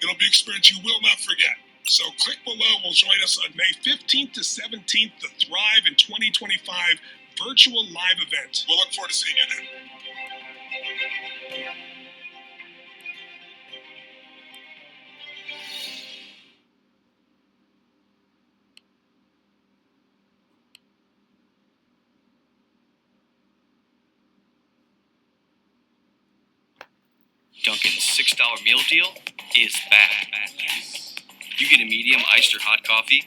It'll be an experience you will not forget. So click below. We'll join us on May 15th to 17th, the Thrive in 2025 virtual live event. We'll look forward to seeing you then. Dunkin's $6 meal deal is back. You get a medium iced or hot coffee,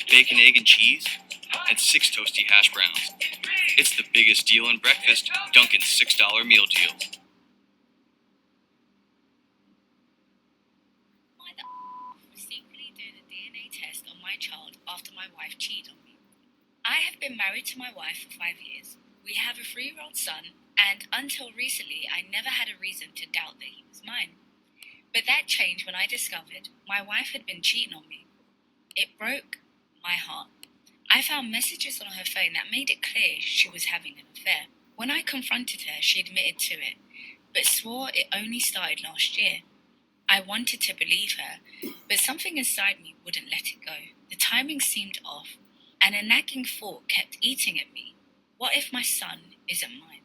bacon, egg, and cheese, and 6 toasty hash browns. It's the biggest deal in breakfast, Dunkin's $6 meal deal. Why the was secretly doing a DNA test on my child after my wife cheated on me? I have been married to my wife for 5 years. We have a 3-year-old son, and until recently, I never had a reason to doubt that he was mine. But that changed when I discovered my wife had been cheating on me. It broke my heart. I found messages on her phone that made it clear she was having an affair. When I confronted her, she admitted to it, but swore it only started last year. I wanted to believe her, but something inside me wouldn't let it go. The timing seemed off, and a nagging thought kept eating at me. What if my son isn't mine?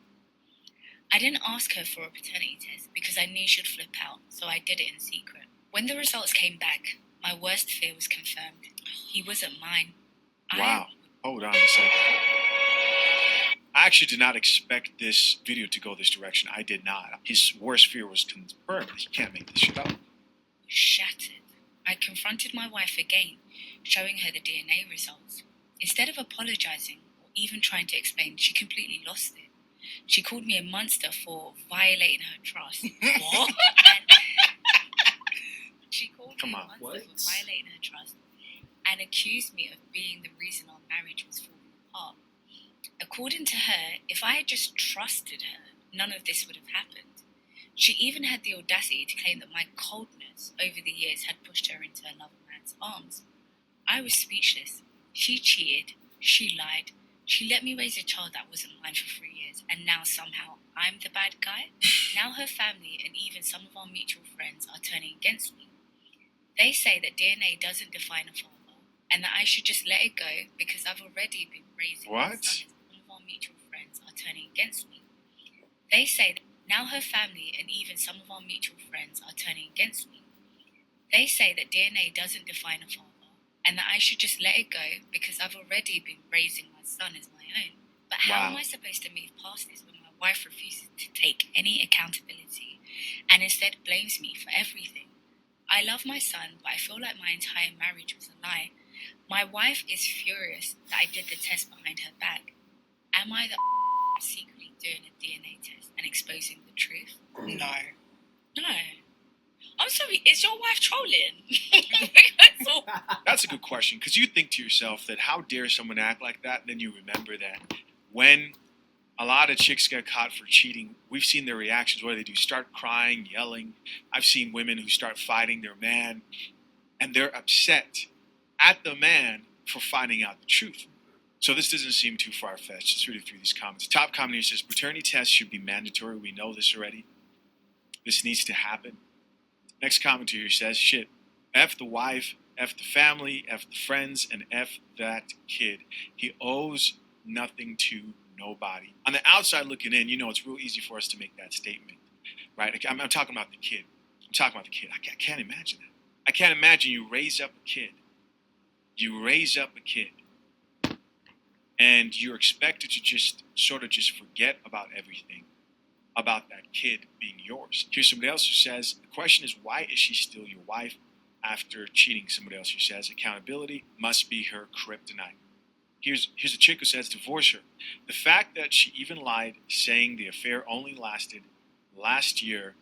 I didn't ask her for a paternity test because I knew she'd flip out, so I did it in secret. When the results came back, my worst fear was confirmed. He wasn't mine. Wow. Hold on a second. I actually did not expect this video to go this direction. I did not. His worst fear was confirmed. He can't make this shit up. Shattered. I confronted my wife again, showing her the DNA results. Instead of apologizing or even trying to explain, she completely lost it. She called me a monster for violating her trust. What? She called me a monster for violating her trust and accused me of being the reason our marriage was falling apart. According to her, if I had just trusted her, none of this would have happened. She even had the audacity to claim that my coldness over the years had pushed her into another man's arms. I was speechless. She cheated. She lied. She let me raise a child that wasn't mine for 3 years, and now somehow I'm the bad guy? Now her family and even some of our mutual friends are turning against me. They say that DNA doesn't define a father, and that I should just let it go because I've already been raising my son. Some of our mutual friends are turning against me. They say that now her family and even some of our mutual friends are turning against me. They say that DNA doesn't define a father, and that I should just let it go because I've already been raising my son as my own. But how am I supposed to move past this when my wife refuses to take any accountability and instead blames me for everything? I love my son, but I feel like my entire marriage was a lie. My wife is furious that I did the test behind her back. Am I the secretly doing a DNA test and exposing the truth? No. I'm sorry, is your wife trolling? That's a good question, because you think to yourself that how dare someone act like that, and then you remember that when a lot of chicks get caught for cheating, we've seen their reactions. What do they do? Start crying, yelling. I've seen women who start fighting their man, and they're upset at the man for finding out the truth. So this doesn't seem too far-fetched. Let's read it through these comments. The top comment here says, paternity tests should be mandatory. We know this already. This needs to happen. Next commenter here says, shit, F the wife, F the family, F the friends, and F that kid. He owes nothing to nobody. On the outside looking in, you know, it's real easy for us to make that statement, right? I'm talking about the kid. I can't imagine that. I can't imagine you raise up a kid. And you're expected to just forget about everything about that kid being yours. Here's somebody else who says, the question is, why is she still your wife after cheating? Somebody else who says, accountability must be her kryptonite. Here's a chick who says, divorce her. The fact that she even lied, saying the affair only lasted last year,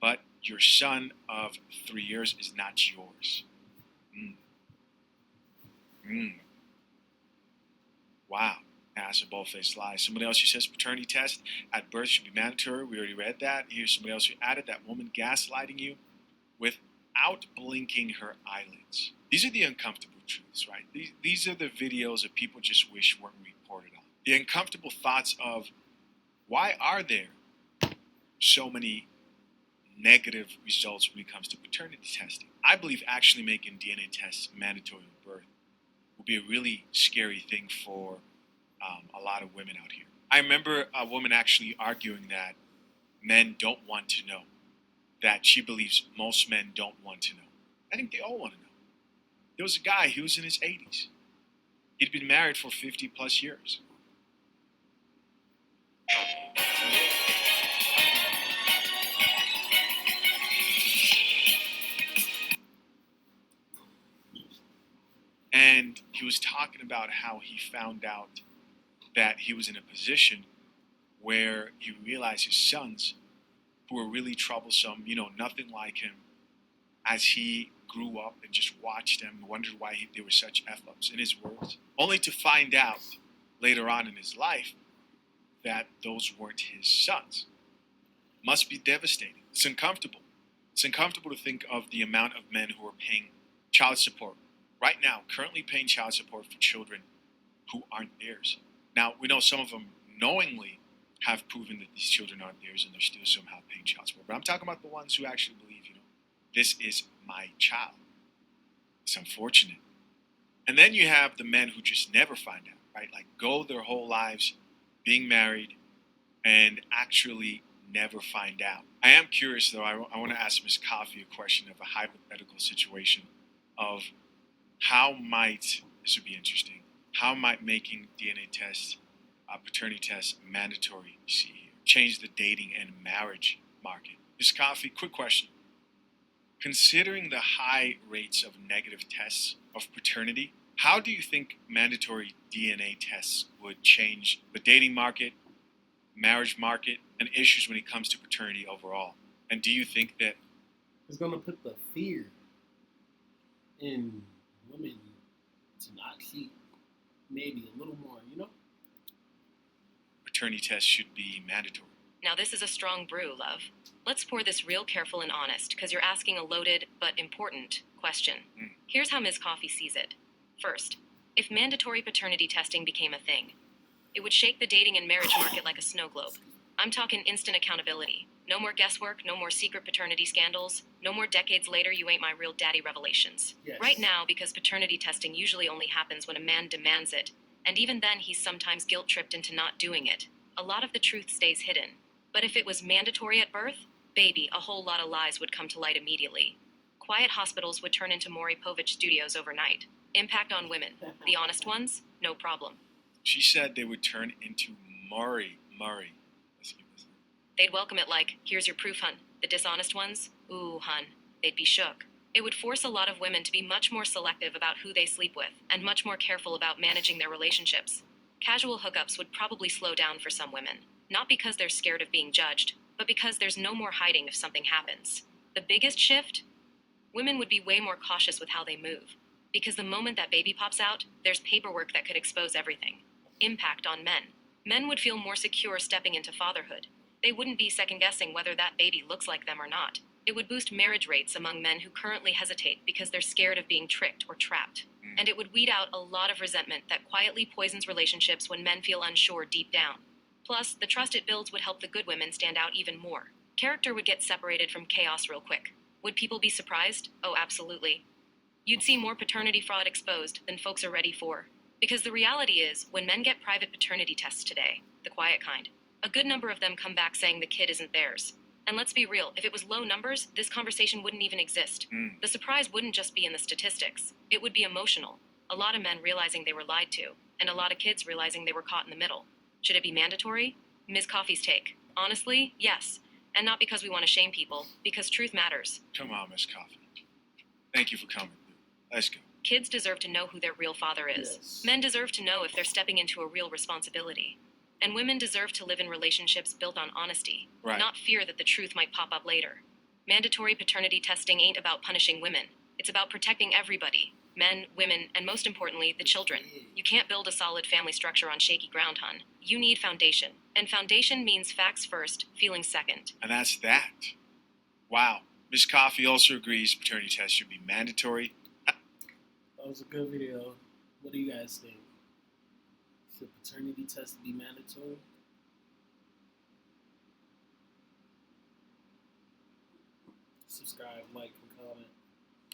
but your son of 3 years is not yours. Wow. That's a bold-faced lie. Somebody else who says paternity test at birth should be mandatory. We already read that. Here's somebody else who added that woman gaslighting you without blinking her eyelids. These are the uncomfortable truths, right? These are the videos that people just wish weren't reported on. The uncomfortable thoughts of, why are there so many negative results when it comes to paternity testing. I believe actually making DNA tests mandatory at birth would be a really scary thing for a lot of women out here. I remember a woman actually arguing that men don't want to know, that she believes most men don't want to know. I think they all want to know. There was a guy, he was in his 80s. He'd been married for 50 plus years. And he was talking about how he found out that he was in a position where he realized his sons, who were really troublesome, nothing like him, as he grew up and just watched them, wondered why they were such F-ups, in his words, only to find out later on in his life that those weren't his sons. Must be devastating. It's uncomfortable. It's uncomfortable to think of the amount of men who are paying child support right now, currently paying child support for children who aren't theirs. Now, we know some of them knowingly have proven that these children aren't theirs and they're still somehow paying child support. But I'm talking about the ones who actually believe, this is my child. It's unfortunate. And then you have the men who just never find out, right? Like go their whole lives being married and actually never find out. I am curious though, I want to ask Ms. Coffee a question of a hypothetical situation of this would be interesting, how might making DNA tests, paternity tests mandatory, change the dating and marriage market? Ms. Coffee, quick question. Considering the high rates of negative tests of paternity, how do you think mandatory DNA tests would change the dating market, marriage market, and issues when it comes to paternity overall? And do you think that it's going to put the fear in women to not cheat maybe a little more, paternity tests should be mandatory? Now this is a strong brew, love. Let's pour this real careful and honest, because you're asking a loaded but important question. Here's how Ms. Coffee sees it. First, if mandatory paternity testing became a thing, it would shake the dating and marriage market like a snow globe. I'm talking instant accountability. No more guesswork, no more secret paternity scandals, no more decades later you ain't my real daddy revelations. Yes. Right now, because paternity testing usually only happens when a man demands it, and even then he's sometimes guilt-tripped into not doing it, a lot of the truth stays hidden. But if it was mandatory at birth, baby, a whole lot of lies would come to light immediately. Quiet hospitals would turn into Maury Povich studios overnight. Impact on women, the honest ones, no problem. She said they would turn into Maury. Let's keep this. They'd welcome it like, here's your proof, hun. The dishonest ones? Ooh, hun. They'd be shook. It would force a lot of women to be much more selective about who they sleep with, and much more careful about managing their relationships. Casual hookups would probably slow down for some women. Not because they're scared of being judged, but because there's no more hiding if something happens. The biggest shift? Women would be way more cautious with how they move. Because the moment that baby pops out, there's paperwork that could expose everything. Impact on men. Men would feel more secure stepping into fatherhood. They wouldn't be second-guessing whether that baby looks like them or not. It would boost marriage rates among men who currently hesitate because they're scared of being tricked or trapped. And it would weed out a lot of resentment that quietly poisons relationships when men feel unsure deep down. Plus, the trust it builds would help the good women stand out even more. Character would get separated from chaos real quick. Would people be surprised? Oh, absolutely. You'd see more paternity fraud exposed than folks are ready for. Because the reality is, when men get private paternity tests today, the quiet kind, a good number of them come back saying the kid isn't theirs. And let's be real, if it was low numbers, this conversation wouldn't even exist. The surprise wouldn't just be in the statistics. It would be emotional. A lot of men realizing they were lied to, and a lot of kids realizing they were caught in the middle. Should it be mandatory? Ms. Coffee's take. Honestly, yes. And not because we want to shame people, because truth matters. Come on, Ms. Coffee. Thank you for coming. Let's go. Kids deserve to know who their real father is. Yes. Men deserve to know if they're stepping into a real responsibility. And women deserve to live in relationships built on honesty, Right. not fear that the truth might pop up later. Mandatory paternity testing ain't about punishing women. It's about protecting everybody. Men, women, and most importantly, the children. You can't build a solid family structure on shaky ground, hun. You need foundation. And foundation means facts first, feelings second. And that's that. Wow. Ms. Coffee also agrees paternity tests should be mandatory. That was a good video. What do you guys think? Should paternity tests be mandatory? subscribe, like,